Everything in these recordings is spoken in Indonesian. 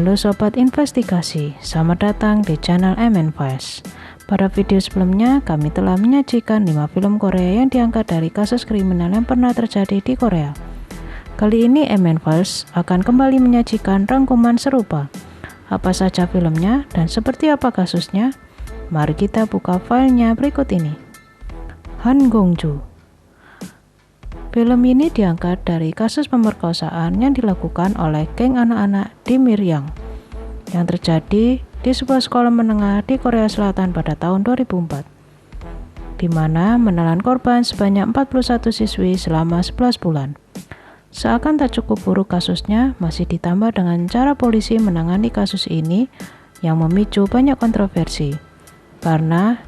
Halo Sobat Investigasi, selamat datang di channel MN Files. Pada video sebelumnya, kami telah menyajikan 5 film Korea yang diangkat dari kasus kriminal yang pernah terjadi di Korea. Kali ini MN Files akan kembali menyajikan rangkuman serupa. Apa saja filmnya dan seperti apa kasusnya? Mari kita buka filenya berikut ini. Han Gong-joo. Film ini diangkat dari kasus pemerkosaan yang dilakukan oleh geng anak-anak di Miryang yang terjadi di sebuah sekolah menengah di Korea Selatan pada tahun 2004, di mana menelan korban sebanyak 41 siswi selama 11 bulan. Seakan tak cukup buruk kasusnya, masih ditambah dengan cara polisi menangani kasus ini yang memicu banyak kontroversi, karena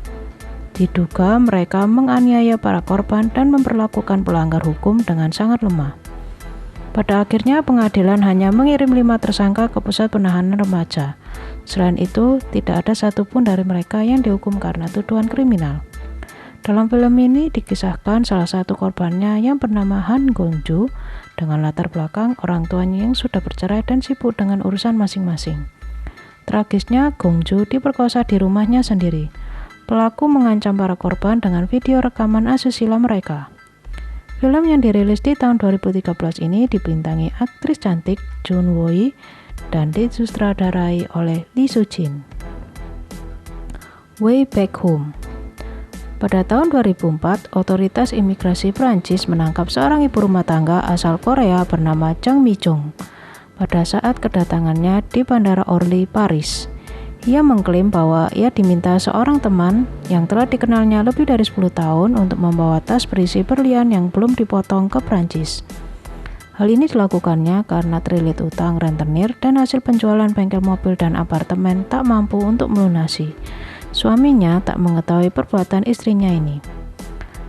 diduga mereka menganiaya para korban dan memperlakukan pelanggar hukum dengan sangat lemah. Pada akhirnya pengadilan hanya mengirim 5 tersangka ke pusat penahanan remaja. Selain itu, tidak ada satupun dari mereka yang dihukum karena tuduhan kriminal. Dalam film ini dikisahkan salah satu korbannya yang bernama Han Gong-joo dengan latar belakang orang tuanya yang sudah bercerai dan sibuk dengan urusan masing-masing. Tragisnya, Gong-joo diperkosa di rumahnya sendiri. Pelaku mengancam para korban dengan video rekaman asusila mereka. Film yang dirilis di tahun 2013 ini dibintangi aktris cantik Jun Woo-hee dan disutradarai oleh Lee Soo-jin. Way Back Home. Pada tahun 2004, otoritas imigrasi Prancis menangkap seorang ibu rumah tangga asal Korea bernama Jang Mi-jung pada saat kedatangannya di Bandara Orly, Paris. Ia mengklaim bahwa ia diminta seorang teman yang telah dikenalnya lebih dari 10 tahun untuk membawa tas berisi berlian yang belum dipotong ke Prancis. Hal ini dilakukannya karena terlilit utang rentenir dan hasil penjualan bengkel mobil dan apartemen tak mampu untuk melunasi. Suaminya tak mengetahui perbuatan istrinya ini.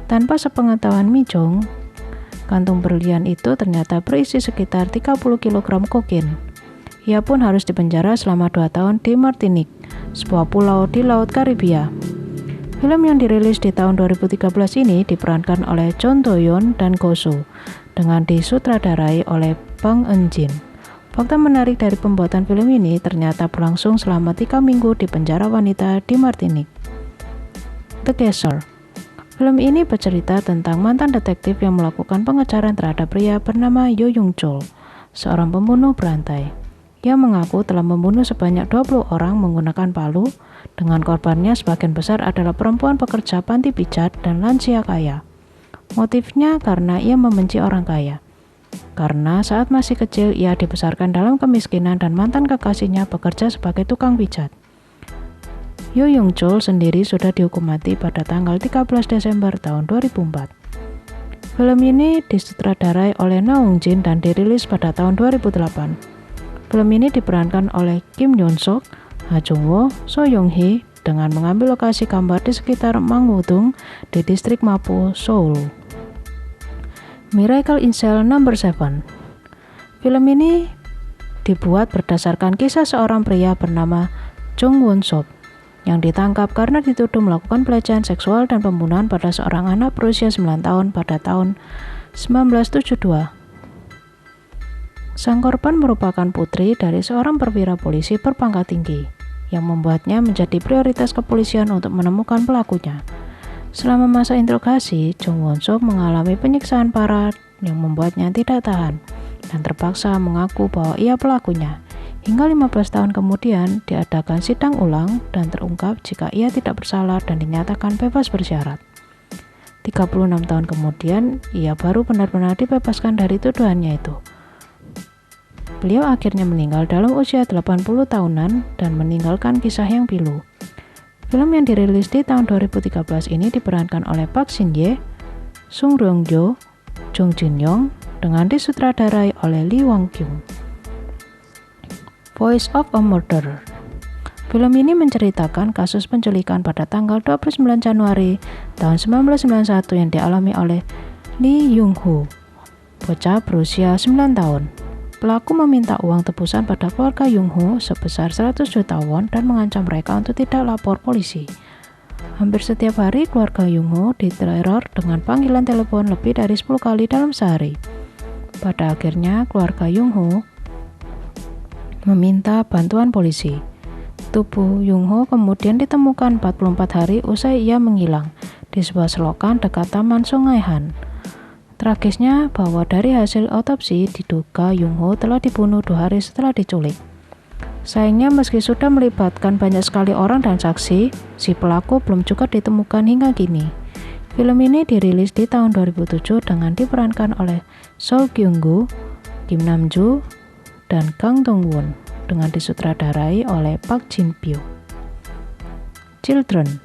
Tanpa sepengetahuan Mi-jung, kantung berlian itu ternyata berisi sekitar 30 kg kokain. Ia pun harus dipenjara selama 2 tahun di Martinique, sebuah pulau di Laut Karibia. Film yang dirilis di tahun 2013 ini diperankan oleh Chon Do-yeon dan Go Soo, dengan disutradarai oleh Bang Eun-jin. Fakta menarik dari pembuatan film ini ternyata berlangsung selama 3 minggu di penjara wanita di Martinique. The Caser. Film ini bercerita tentang mantan detektif yang melakukan pengejaran terhadap pria bernama Yo Young-chol, seorang pembunuh berantai. Ia mengaku telah membunuh sebanyak 20 orang menggunakan palu, dengan korbannya sebagian besar adalah perempuan pekerja panti pijat dan lansia kaya. Motifnya karena ia membenci orang kaya. Karena saat masih kecil ia dibesarkan dalam kemiskinan dan mantan kekasihnya bekerja sebagai tukang pijat. Yo Young-chol sendiri sudah dihukum mati pada tanggal 13 Desember tahun 2004. Film ini disutradarai oleh Na Hong-jin dan dirilis pada tahun 2008. Film ini diperankan oleh Kim Yoon-sok, Ha Jung-woo, So Young-hee dengan mengambil lokasi gambar di sekitar Mangwon-dong di distrik Mapo, Seoul. Miracle in Cell No. 7. Film ini dibuat berdasarkan kisah seorang pria bernama Jung Won-sop yang ditangkap karena dituduh melakukan pelecehan seksual dan pembunuhan pada seorang anak berusia 9 tahun pada tahun 1972. Sang korban merupakan putri dari seorang perwira polisi berpangkat tinggi, yang membuatnya menjadi prioritas kepolisian untuk menemukan pelakunya. Selama masa interogasi, Jung Won-sop mengalami penyiksaan parah yang membuatnya tidak tahan, dan terpaksa mengaku bahwa ia pelakunya. Hingga 15 tahun kemudian, diadakan sidang ulang dan terungkap jika ia tidak bersalah dan dinyatakan bebas bersyarat. 36 tahun kemudian, ia baru benar-benar dibebaskan dari tuduhannya itu. Beliau akhirnya meninggal dalam usia 80 tahunan dan meninggalkan kisah yang pilu. Film yang dirilis di tahun 2013 ini diperankan oleh Park Shin-ye, Sung Ryong-jo, Jung Jin-young dengan disutradarai oleh Lee Wang-kyung. Voice of a Murderer. Film ini menceritakan kasus penculikan pada tanggal 29 Januari tahun 1991 yang dialami oleh Lee Young-ho, bocah berusia 9 tahun. Pelaku meminta uang tebusan pada keluarga Young-ho sebesar 100 juta won dan mengancam mereka untuk tidak lapor polisi. Hampir setiap hari keluarga Young-ho diteror dengan panggilan telepon lebih dari 10 kali dalam sehari. Pada akhirnya keluarga Young-ho meminta bantuan polisi. Tubuh Jung Ho kemudian ditemukan 44 hari usai ia menghilang di sebuah selokan dekat Taman Sungai Han. Tragisnya bahwa dari hasil otopsi diduga Jung Ho telah dibunuh 2 hari setelah diculik. Sayangnya meski sudah melibatkan banyak sekali orang dan saksi, si pelaku belum juga ditemukan hingga kini. Film ini dirilis di tahun 2007 dengan diperankan oleh Seo Kyung-gu, Kim Nam-joo, dan Kang Dong-won dengan disutradarai oleh Park Jin-pyo. Children.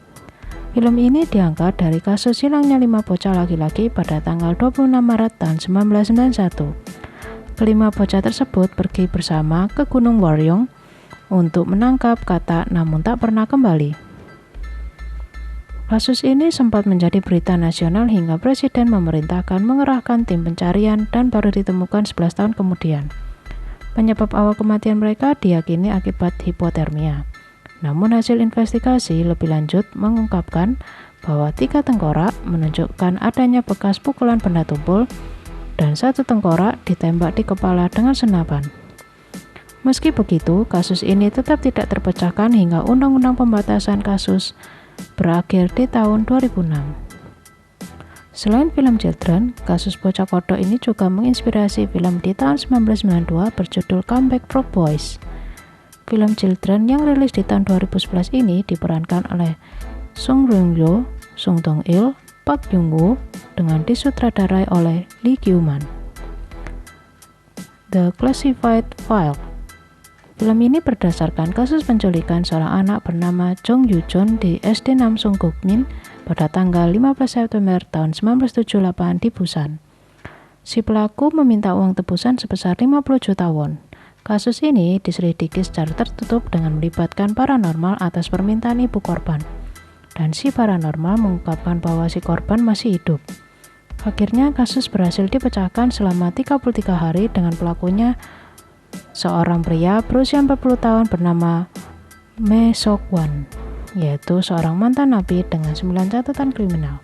Film ini diangkat dari kasus hilangnya 5 bocah laki-laki pada tanggal 26 Maret tahun 1991. Kelima bocah tersebut pergi bersama ke Gunung Waryong untuk menangkap katak namun tak pernah kembali. Kasus ini sempat menjadi berita nasional hingga Presiden memerintahkan mengerahkan tim pencarian dan baru ditemukan 11 tahun kemudian. Penyebab awal kematian mereka diyakini akibat hipotermia. Namun hasil investigasi lebih lanjut mengungkapkan bahwa 3 tengkorak menunjukkan adanya bekas pukulan benda tumpul dan 1 tengkorak ditembak di kepala dengan senapan. Meski begitu, kasus ini tetap tidak terpecahkan hingga Undang-Undang Pembatasan Kasus berakhir di tahun 2006. Selain film Children, kasus bocah kodok ini juga menginspirasi film di tahun 1992 berjudul Comeback Frog Boys. Film Children yang rilis di tahun 2011 ini diperankan oleh Song Ryung-jo, Sung Dong-il, Park Young-woo dengan disutradarai oleh Lee Kyu-man. The Classified File. Film ini berdasarkan kasus penculikan seorang anak bernama Jong Yoo-jeon di SD Namsung Gukmin pada tanggal 15 September tahun 1978 di Busan. Si pelaku meminta uang tebusan sebesar 50 juta won. Kasus ini diselidiki secara tertutup dengan melibatkan paranormal atas permintaan ibu korban. Dan si paranormal mengungkapkan bahwa si korban masih hidup. Akhirnya kasus berhasil dipecahkan selama 33 hari dengan pelakunya seorang pria berusia 40 tahun bernama Me Sok-wan, yaitu seorang mantan napi dengan 9 catatan kriminal.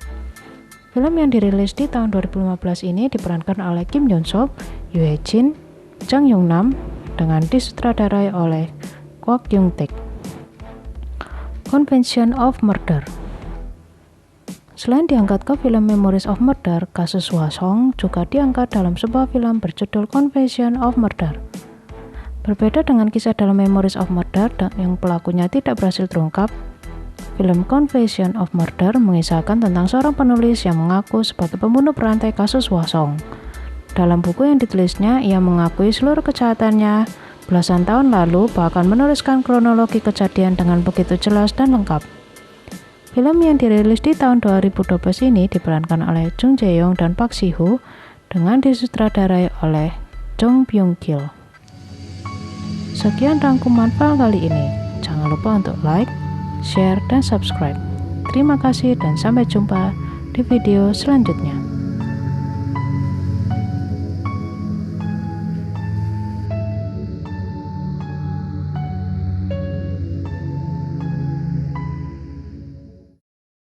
Film yang dirilis di tahun 2015 ini diperankan oleh Kim Yoon-suk, Yoo Hae-jin, Jang Yong-nam dengan disutradarai oleh Kwak Yung-taek. Convention of Murder. Selain diangkat ke film Memories of Murder, kasus Hwasong juga diangkat dalam sebuah film berjudul Confession of Murder. Berbeda dengan kisah dalam Memories of Murder yang pelakunya tidak berhasil terungkap, film Confession of Murder mengisahkan tentang seorang penulis yang mengaku sebagai pembunuh berantai kasus Hwasong. Dalam buku yang ditulisnya, ia mengakui seluruh kejahatannya belasan tahun lalu, bahkan menuliskan kronologi kejadian dengan begitu jelas dan lengkap. Film yang dirilis di tahun 2012 ini diperankan oleh Jung Jae-young dan Park Si-hoo dengan disutradarai oleh Jong Byung-gil. Sekian rangkuman file kali ini. Jangan lupa untuk like, share, dan subscribe. Terima kasih dan sampai jumpa di video selanjutnya.